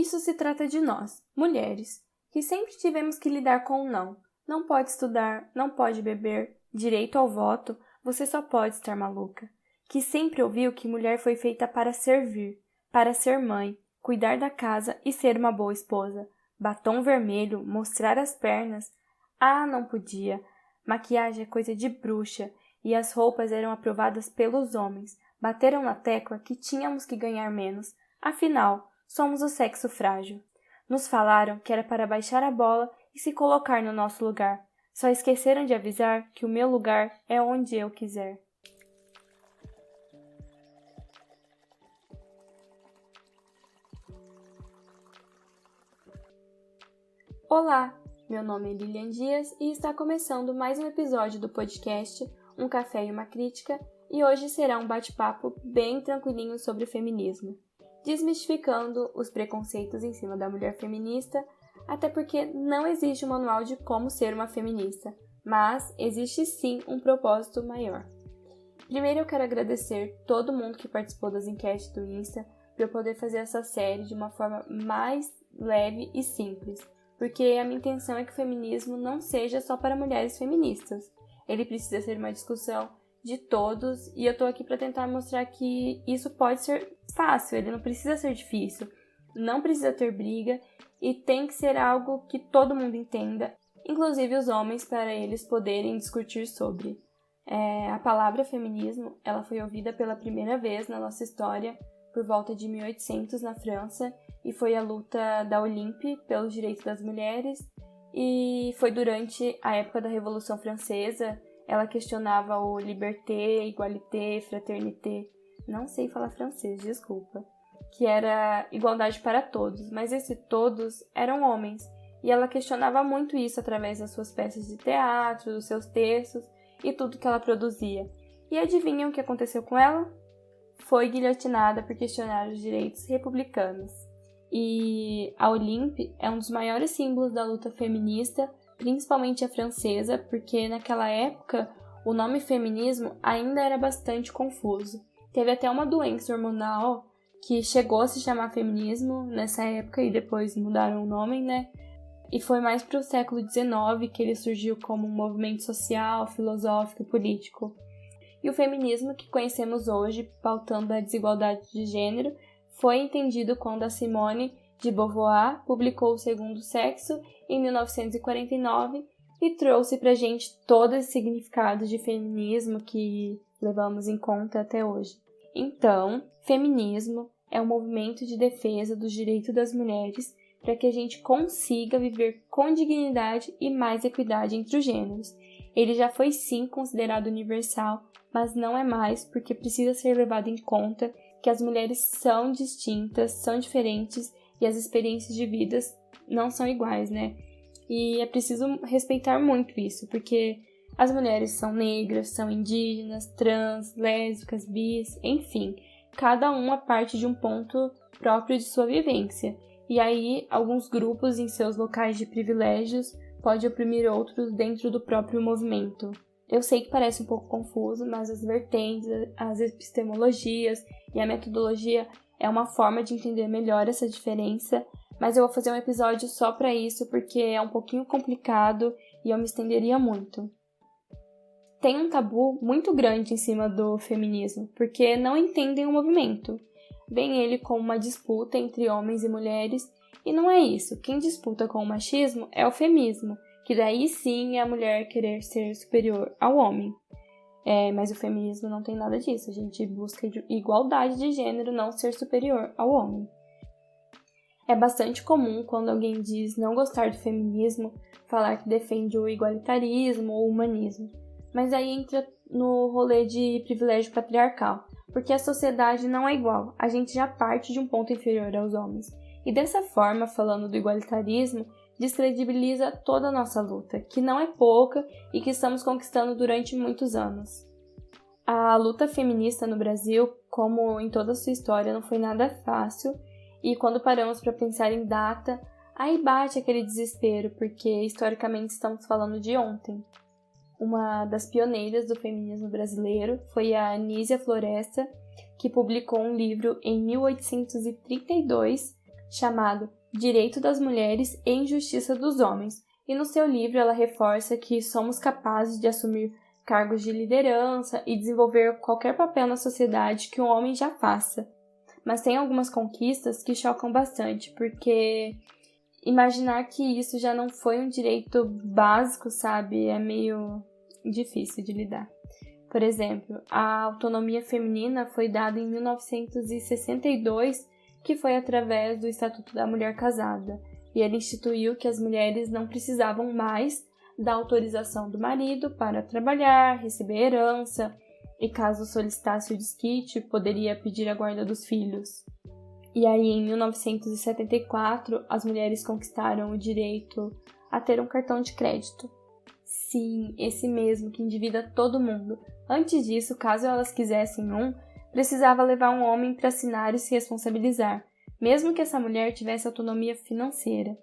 Isso se trata de nós, mulheres, que sempre tivemos que lidar com o não. Não pode estudar, não pode beber, direito ao voto, você só pode estar maluca. Que sempre ouviu que mulher foi feita para servir, para ser mãe, cuidar da casa e ser uma boa esposa. Batom vermelho, mostrar as pernas. Ah, não podia. Maquiagem é coisa de bruxa e as roupas eram aprovadas pelos homens. Bateram na tecla que tínhamos que ganhar menos. Afinal, somos o sexo frágil. Nos falaram que era para baixar a bola e se colocar no nosso lugar. Só esqueceram de avisar que o meu lugar é onde eu quiser. Olá, meu nome é Lilian Dias e está começando mais um episódio do podcast Um Café e uma Crítica, e hoje será um bate-papo bem tranquilinho sobre feminismo, desmistificando os preconceitos em cima da mulher feminista, até porque não existe um manual de como ser uma feminista, mas existe sim um propósito maior. Primeiro eu quero agradecer todo mundo que participou das enquetes do Insta para eu poder fazer essa série de uma forma mais leve e simples, porque a minha intenção é que o feminismo não seja só para mulheres feministas. Ele precisa ser uma discussão de todos e eu tô aqui para tentar mostrar que isso pode ser fácil, ele não precisa ser difícil, não precisa ter briga e tem que ser algo que todo mundo entenda, inclusive os homens, para eles poderem discutir sobre. A palavra feminismo, ela foi ouvida pela primeira vez na nossa história por volta de 1800 na França, e foi a luta da Olympe pelos direitos das mulheres, e foi durante a época da Revolução Francesa. Ela questionava o liberté, égalité, fraternité, não sei falar francês, desculpa, que era igualdade para todos, mas esses todos eram homens, e ela questionava muito isso através das suas peças de teatro, dos seus textos e tudo que ela produzia. E adivinham o que aconteceu com ela? Foi guilhotinada por questionar os direitos republicanos. E a Olympe é um dos maiores símbolos da luta feminista, principalmente a francesa, porque naquela época o nome feminismo ainda era bastante confuso. Teve até uma doença hormonal que chegou a se chamar feminismo nessa época e depois mudaram o nome, né? E foi mais para o século XIX que ele surgiu como um movimento social, filosófico e político. E o feminismo que conhecemos hoje, pautando a desigualdade de gênero, foi entendido quando a Simone de Beauvoir publicou O Segundo Sexo em 1949 e trouxe pra gente todo esse significado de feminismo que levamos em conta até hoje. Então, feminismo é um movimento de defesa dos direitos das mulheres para que a gente consiga viver com dignidade e mais equidade entre os gêneros. Ele já foi sim considerado universal, mas não é mais, porque precisa ser levado em conta que as mulheres são distintas, são diferentes e as experiências de vidas não são iguais, né? E é preciso respeitar muito isso, porque as mulheres são negras, são indígenas, trans, lésbicas, bis, enfim, cada uma parte de um ponto próprio de sua vivência. E aí, alguns grupos em seus locais de privilégios podem oprimir outros dentro do próprio movimento. Eu sei que parece um pouco confuso, mas as vertentes, as epistemologias e a metodologia é uma forma de entender melhor essa diferença, mas eu vou fazer um episódio só para isso porque é um pouquinho complicado e eu me estenderia muito. Tem um tabu muito grande em cima do feminismo, porque não entendem o movimento. Veem ele como uma disputa entre homens e mulheres, e não é isso. Quem disputa com o machismo é o feminismo, que daí sim é a mulher querer ser superior ao homem. Mas o feminismo não tem nada disso, a gente busca igualdade de gênero, não ser superior ao homem. É bastante comum quando alguém diz não gostar do feminismo, falar que defende o igualitarismo ou o humanismo, mas aí entra no rolê de privilégio patriarcal, porque a sociedade não é igual, a gente já parte de um ponto inferior aos homens. E dessa forma, falando do igualitarismo, descredibiliza toda a nossa luta, que não é pouca e que estamos conquistando durante muitos anos. A luta feminista no Brasil, como em toda a sua história, não foi nada fácil, e quando paramos para pensar em data, aí bate aquele desespero, porque historicamente estamos falando de ontem. Uma das pioneiras do feminismo brasileiro foi a Anísia Floresta, que publicou um livro em 1832 chamado Direito das Mulheres e Injustiça dos Homens, e no seu livro ela reforça que somos capazes de assumir cargos de liderança e desenvolver qualquer papel na sociedade que um homem já faça. Mas tem algumas conquistas que chocam bastante, porque imaginar que isso já não foi um direito básico, sabe, é meio difícil de lidar. Por exemplo, a autonomia feminina foi dada em 1962, que foi através do Estatuto da Mulher Casada, e ele instituiu que as mulheres não precisavam mais da autorização do marido para trabalhar, receber herança, e caso solicitasse o desquite, poderia pedir a guarda dos filhos. E aí, em 1974, as mulheres conquistaram o direito a ter um cartão de crédito. Sim, esse mesmo que endivida todo mundo. Antes disso, caso elas quisessem precisava levar um homem para assinar e se responsabilizar, mesmo que essa mulher tivesse autonomia financeira.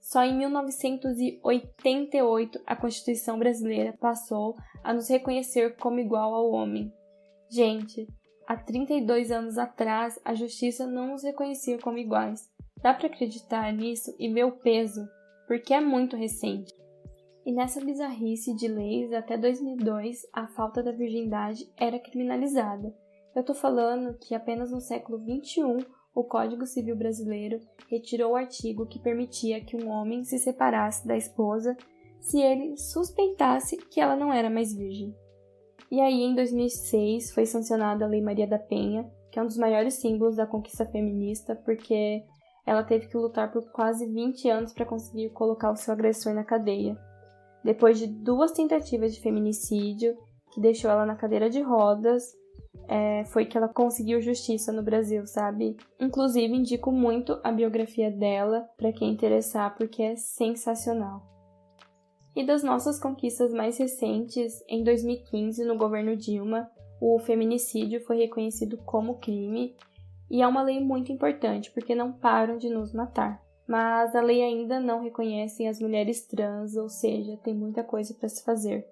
Só em 1988 a Constituição brasileira passou a nos reconhecer como igual ao homem. Gente, há 32 anos atrás a justiça não nos reconhecia como iguais. Dá para acreditar nisso e ver o peso, porque é muito recente. E nessa bizarrice de leis, até 2002, a falta da virgindade era criminalizada. Eu tô falando que apenas no século XXI o Código Civil brasileiro retirou o artigo que permitia que um homem se separasse da esposa se ele suspeitasse que ela não era mais virgem. E aí, em 2006, foi sancionada a Lei Maria da Penha, que é um dos maiores símbolos da conquista feminista, porque ela teve que lutar por quase 20 anos para conseguir colocar o seu agressor na cadeia. Depois de 2 tentativas de feminicídio, que deixou ela na cadeira de rodas, foi que ela conseguiu justiça no Brasil, sabe? Inclusive, indico muito a biografia dela para quem interessar, porque é sensacional. E das nossas conquistas mais recentes, em 2015, no governo Dilma, o feminicídio foi reconhecido como crime, e é uma lei muito importante, porque não param de nos matar. Mas a lei ainda não reconhece as mulheres trans, ou seja, tem muita coisa para se fazer.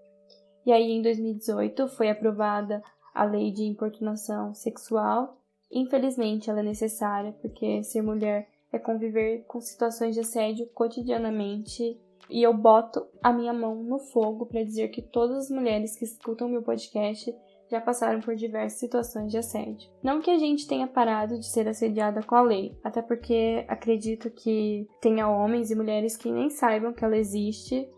E aí, em 2018, foi aprovada a lei de importunação sexual. Infelizmente, ela é necessária, porque ser mulher é conviver com situações de assédio cotidianamente. E eu boto a minha mão no fogo para dizer que todas as mulheres que escutam meu podcast já passaram por diversas situações de assédio. Não que a gente tenha parado de ser assediada com a lei, até porque acredito que tenha homens e mulheres que nem saibam que ela existe,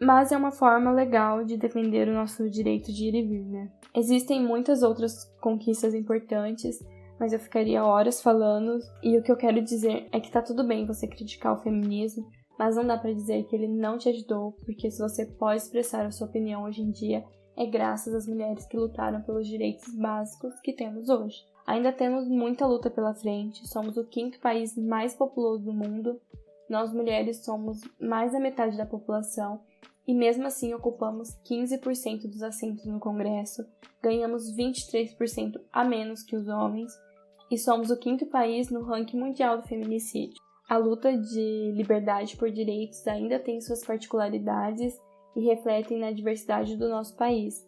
mas é uma forma legal de defender o nosso direito de ir e vir, né? Existem muitas outras conquistas importantes, mas eu ficaria horas falando, e o que eu quero dizer é que tá tudo bem você criticar o feminismo, mas não dá pra dizer que ele não te ajudou, porque se você pode expressar a sua opinião hoje em dia, é graças às mulheres que lutaram pelos direitos básicos que temos hoje. Ainda temos muita luta pela frente, somos o 5º país mais populoso do mundo, nós mulheres somos mais da metade da população, e mesmo assim ocupamos 15% dos assentos no Congresso, ganhamos 23% a menos que os homens, e somos o 5º país no ranking mundial do feminicídio. A luta de liberdade por direitos ainda tem suas particularidades e refletem na diversidade do nosso país.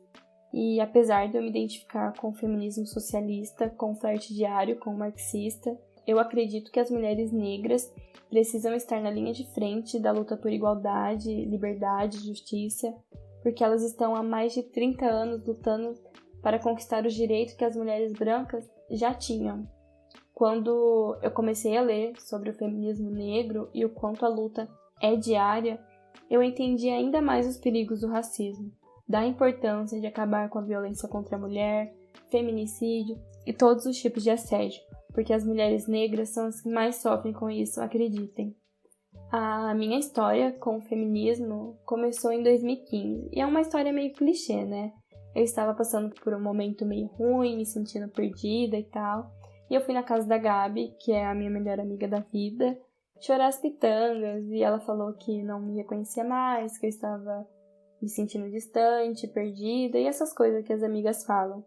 E apesar de eu me identificar com o feminismo socialista, com o flerte diário, com o marxista, eu acredito que as mulheres negras precisam estar na linha de frente da luta por igualdade, liberdade, justiça, porque elas estão há mais de 30 anos lutando para conquistar os direitos que as mulheres brancas já tinham. Quando eu comecei a ler sobre o feminismo negro e o quanto a luta é diária, eu entendi ainda mais os perigos do racismo, da importância de acabar com a violência contra a mulher, feminicídio e todos os tipos de assédio, porque as mulheres negras são as que mais sofrem com isso, acreditem. A minha história com o feminismo começou em 2015, e é uma história meio clichê, né? Eu estava passando por um momento meio ruim, me sentindo perdida e tal, e eu fui na casa da Gabi, que é a minha melhor amiga da vida, chorar as pitangas, e ela falou que não me reconhecia mais, que eu estava me sentindo distante, perdida, e essas coisas que as amigas falam.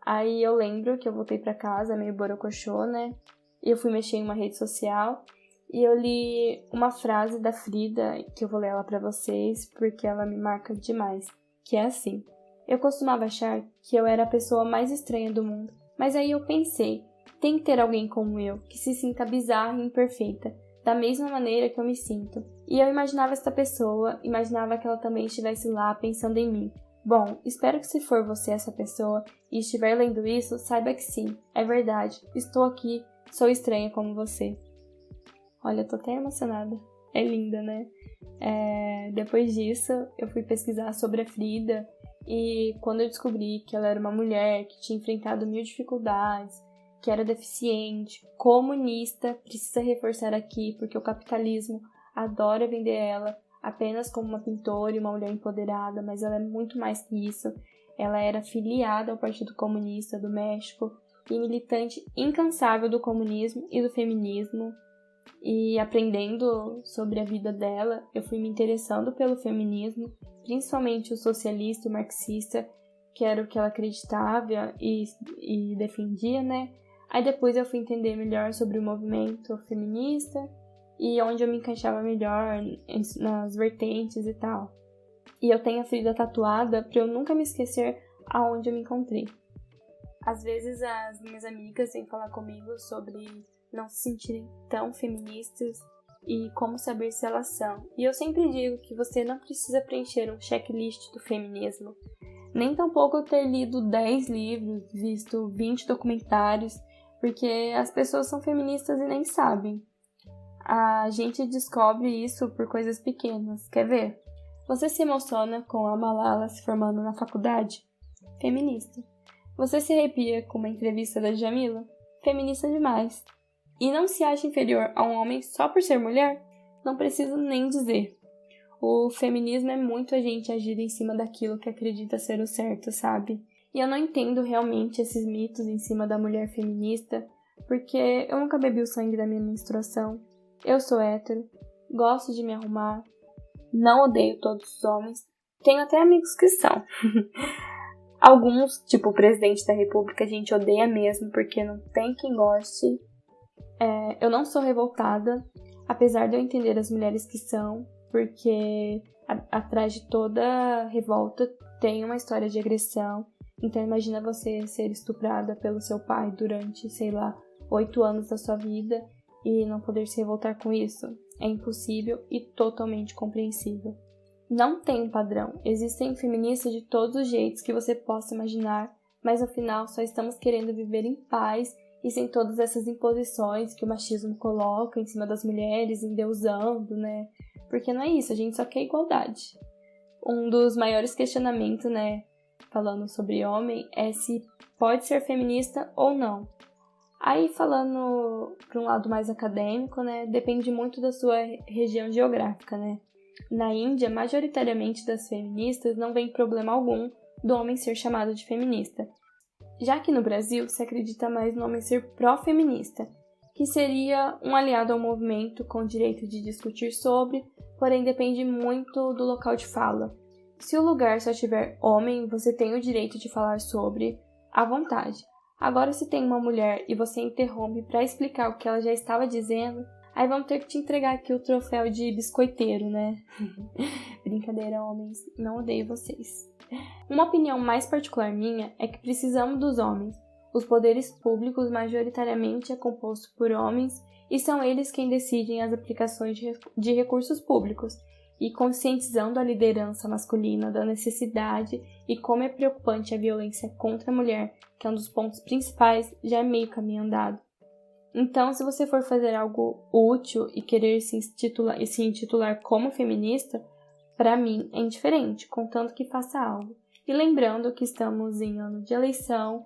Aí eu lembro que eu voltei pra casa, meio borocochô, né? E eu fui mexer em uma rede social, e eu li uma frase da Frida, que eu vou ler ela pra vocês, porque ela me marca demais, que é assim: eu costumava achar que eu era a pessoa mais estranha do mundo, mas aí eu pensei, Tem que ter alguém como eu, que se sinta bizarra e imperfeita, da mesma maneira que eu me sinto. E eu imaginava esta pessoa, imaginava que ela também estivesse lá pensando em mim. Bom, espero que se for você essa pessoa e estiver lendo isso, saiba que sim, é verdade. Estou aqui, sou estranha como você. Olha, eu tô até emocionada. É linda, né? Depois disso, eu fui pesquisar sobre a Frida e quando eu descobri que ela era uma mulher que tinha enfrentado 1000 dificuldades, que era deficiente, comunista, precisa reforçar aqui porque o capitalismo adora vender ela apenas como uma pintora e uma mulher empoderada, mas ela é muito mais que isso. Ela era filiada ao Partido Comunista do México e militante incansável do comunismo e do feminismo. E aprendendo sobre a vida dela, eu fui me interessando pelo feminismo, principalmente o socialista e o marxista, que era o que ela acreditava e defendia, né? Aí depois eu fui entender melhor sobre o movimento feminista e onde eu me encaixava melhor nas vertentes e tal. E eu tenho a Frida tatuada para eu nunca me esquecer aonde eu me encontrei. Às vezes as minhas amigas vêm falar comigo sobre não se sentirem tão feministas e como saber se elas são. E eu sempre digo que você não precisa preencher um checklist do feminismo, nem tampouco ter lido 10 livros, visto 20 documentários, porque as pessoas são feministas e nem sabem. A gente descobre isso por coisas pequenas. Quer ver? Você se emociona com a Malala se formando na faculdade? Feminista. Você se arrepia com uma entrevista da Djamila? Feminista demais. E não se acha inferior a um homem só por ser mulher? Não preciso nem dizer. O feminismo é muito a gente agir em cima daquilo que acredita ser o certo, sabe? E eu não entendo realmente esses mitos em cima da mulher feminista, porque eu nunca bebi o sangue da minha menstruação. Eu sou hétero, gosto de me arrumar, não odeio todos os homens, tenho até amigos que são. Alguns, tipo o presidente da república, a gente odeia mesmo, porque não tem quem goste. Eu não sou revoltada, apesar de eu entender as mulheres que são, porque atrás de toda revolta tem uma história de agressão. Então imagina você ser estuprada pelo seu pai durante, 8 anos da sua vida e não poder se revoltar com isso. É impossível e totalmente compreensível. Não tem um padrão. Existem feministas de todos os jeitos que você possa imaginar, mas no final só estamos querendo viver em paz e sem todas essas imposições que o machismo coloca em cima das mulheres, endeusando, né? Porque não é isso, a gente só quer igualdade. Um dos maiores questionamentos, né, falando sobre homem, é se pode ser feminista ou não. Aí, falando para um lado mais acadêmico, né, depende muito da sua região geográfica, né? Na Índia, majoritariamente das feministas não vem problema algum do homem ser chamado de feminista. Já que no Brasil se acredita mais no homem ser pró-feminista, que seria um aliado ao movimento com o direito de discutir sobre, porém depende muito do local de fala. Se o lugar só tiver homem, você tem o direito de falar sobre à vontade. Agora, se tem uma mulher e você interrompe para explicar o que ela já estava dizendo, aí vamos ter que te entregar aqui o troféu de biscoiteiro, né? Brincadeira, homens, não odeio vocês. Uma opinião mais particular minha é que precisamos dos homens. Os poderes públicos majoritariamente é composto por homens e são eles quem decidem as aplicações de recursos públicos, e conscientizando a liderança masculina da necessidade e como é preocupante a violência contra a mulher, que é um dos pontos principais, já é meio caminho andado. Então, se você for fazer algo útil e querer se intitular como feminista, para mim é indiferente, contanto que faça algo. E lembrando que estamos em ano de eleição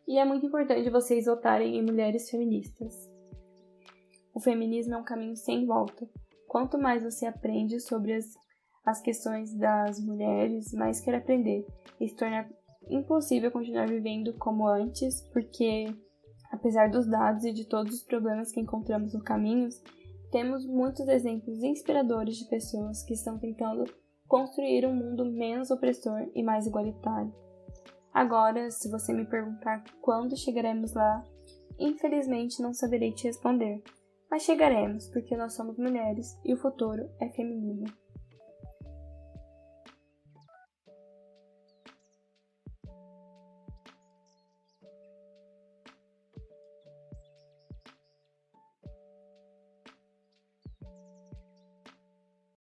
e é muito importante vocês votarem em mulheres feministas. O feminismo é um caminho sem volta. Quanto mais você aprende sobre as questões das mulheres, mais quer aprender. E se torna impossível continuar vivendo como antes, porque, apesar dos dados e de todos os problemas que encontramos no caminho, temos muitos exemplos inspiradores de pessoas que estão tentando construir um mundo menos opressor e mais igualitário. Agora, se você me perguntar quando chegaremos lá, infelizmente não saberei te responder. Mas chegaremos, porque nós somos mulheres e o futuro é feminino.